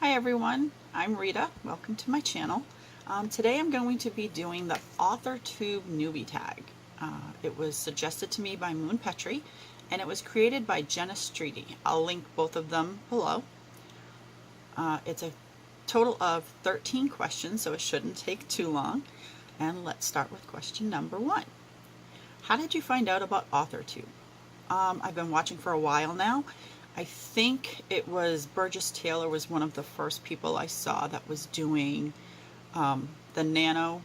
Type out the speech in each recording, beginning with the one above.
Hi everyone, I'm Rita. Welcome to my channel. Today I'm going to be doing the Authortube Newbie Tag. It was suggested to me by Moon Petrie and it was created by Jenna Streety. I'll link both of them below. It's a total of 13 questions, so it shouldn't take too long. And let's start with question number 1. How did you find out about Authortube? I've been watching for a while now. I think it was Burgess Taylor was one of the first people I saw that was doing the nano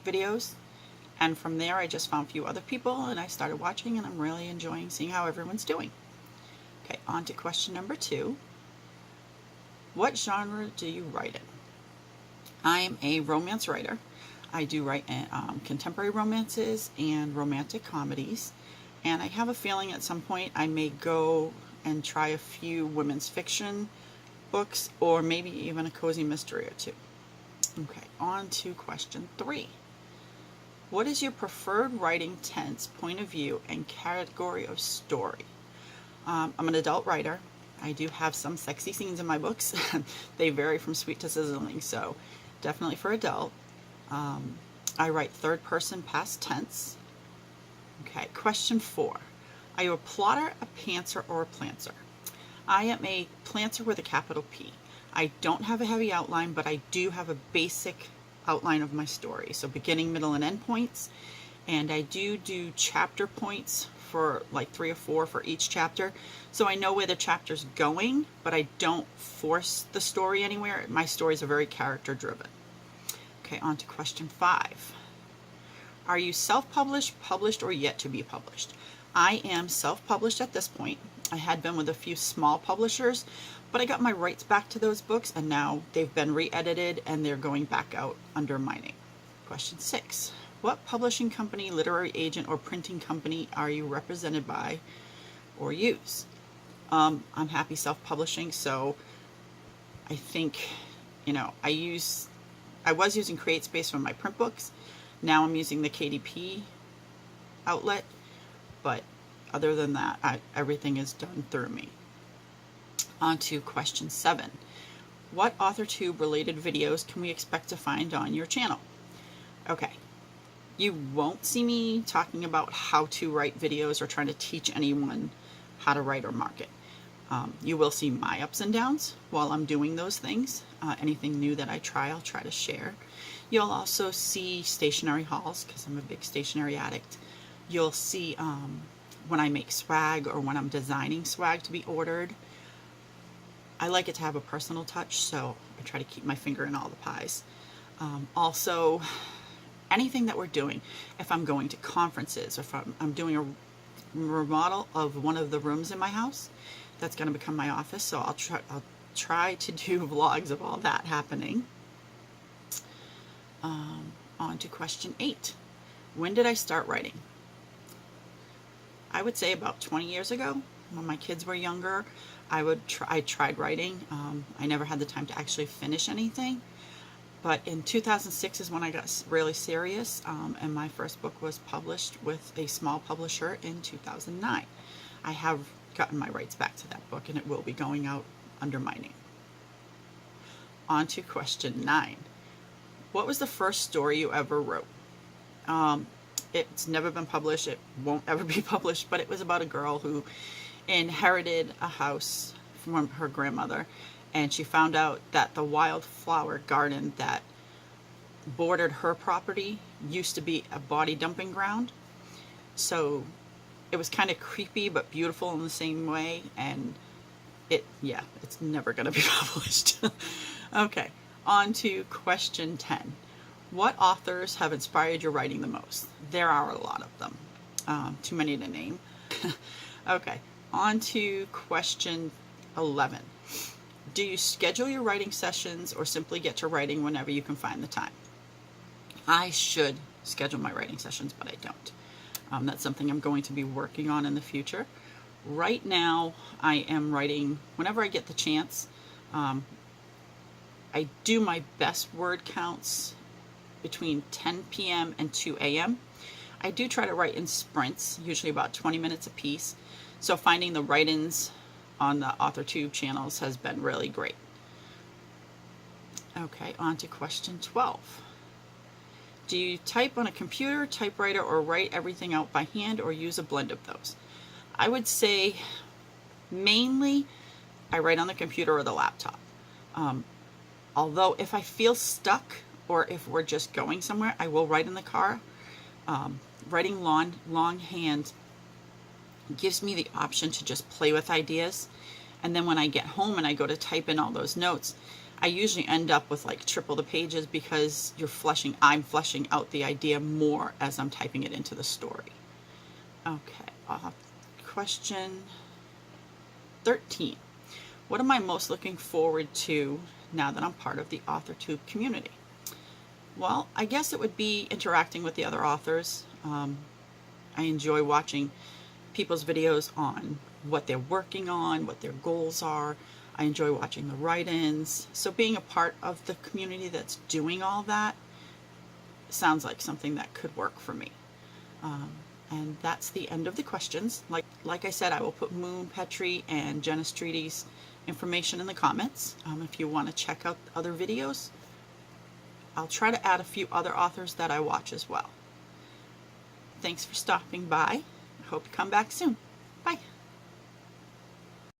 videos, and from there I just found a few other people and I started watching, and I'm really enjoying seeing how everyone's doing. Okay, on to question number 2. What genre do you write in? I'm a romance writer. I do write contemporary romances and romantic comedies, and I have a feeling at some point I may go and try a few women's fiction books, or maybe even a cozy mystery or two. Okay, on to question 3. What is your preferred writing tense, point of view, and category of story? I'm an adult writer. I do have some sexy scenes in my books. They vary from sweet to sizzling, so definitely for adult. I write third person past tense. Okay, question 4. Are you a plotter, a pantser, or a planter? I am a planter with a capital P. I don't have a heavy outline, but I do have a basic outline of my story. So beginning, middle, and end points. And I do chapter points for like 3 or 4 for each chapter. So I know where the chapter's going, but I don't force the story anywhere. My stories are very character driven. Okay, on to question 5. Are you self-published, published, or yet to be published? I am self-published at this point. I had been with a few small publishers, but I got my rights back to those books, and now they've been re-edited and they're going back out under my name. Question 6. What publishing company, literary agent, or printing company are you represented by or use? I'm happy self-publishing, so I think, I was using CreateSpace for my print books. Now I'm using the KDP outlet, but other than that, everything is done through me. On to question 7. What AuthorTube related videos can we expect to find on your channel? Okay, you won't see me talking about how to write videos or trying to teach anyone how to write or market. You will see my ups and downs while I'm doing those things. Anything new that I try, I'll try to share. You'll also see stationery hauls, because I'm a big stationery addict. You'll see when I make swag or when I'm designing swag to be ordered. I like it to have a personal touch, so I try to keep my finger in all the pies. Also, anything that we're doing, if I'm going to conferences, or if I'm doing a remodel of one of the rooms in my house, that's going to become my office, so I'll try to do vlogs of all that happening. On to question 8. When did I start writing? I would say about 20 years ago, when my kids were younger. I tried writing. I never had the time to actually finish anything, but in 2006 is when I got really serious, and my first book was published with a small publisher in 2009. I have gotten my rights back to that book, and it will be going out under my name. On to question 9. What was the first story you ever wrote? It's never been published. It won't ever be published, but it was about a girl who inherited a house from her grandmother, and she found out that the wildflower garden that bordered her property used to be a body dumping ground. So it was kind of creepy but beautiful in the same way, and it's never going to be published. Okay, on to question 10. What authors have inspired your writing the most? There are a lot of them. Too many to name. Okay, on to question 11. Do you schedule your writing sessions or simply get to writing whenever you can find the time? I should schedule my writing sessions, but I don't. That's something I'm going to be working on in the future. Right now, I am writing whenever I get the chance. I do my best word counts between 10 p.m. and 2 a.m. I do try to write in sprints, usually about 20 minutes a piece. So finding the write-ins on the AuthorTube channels has been really great. Okay, on to question 12. Do you type on a computer, typewriter, or write everything out by hand, or use a blend of those? I would say mainly I write on the computer or the laptop. Although if I feel stuck or if we're just going somewhere, I will write in the car. Writing longhand gives me the option to just play with ideas. And then when I get home and I go to type in all those notes, I usually end up with like triple the pages because I'm fleshing out the idea more as I'm typing it into the story. Okay, question 13. What am I most looking forward to now that I'm part of the AuthorTube community? Well, I guess it would be interacting with the other authors. I enjoy watching people's videos on what they're working on, what their goals are. I enjoy watching the write-ins. So being a part of the community that's doing all that sounds like something that could work for me. And that's the end of the questions. Like I said, I will put Moon Petrie and Jenna Streety's information in the comments. If you want to check out other videos, I'll try to add a few other authors that I watch as well. Thanks for stopping by. I hope you come back soon. Bye.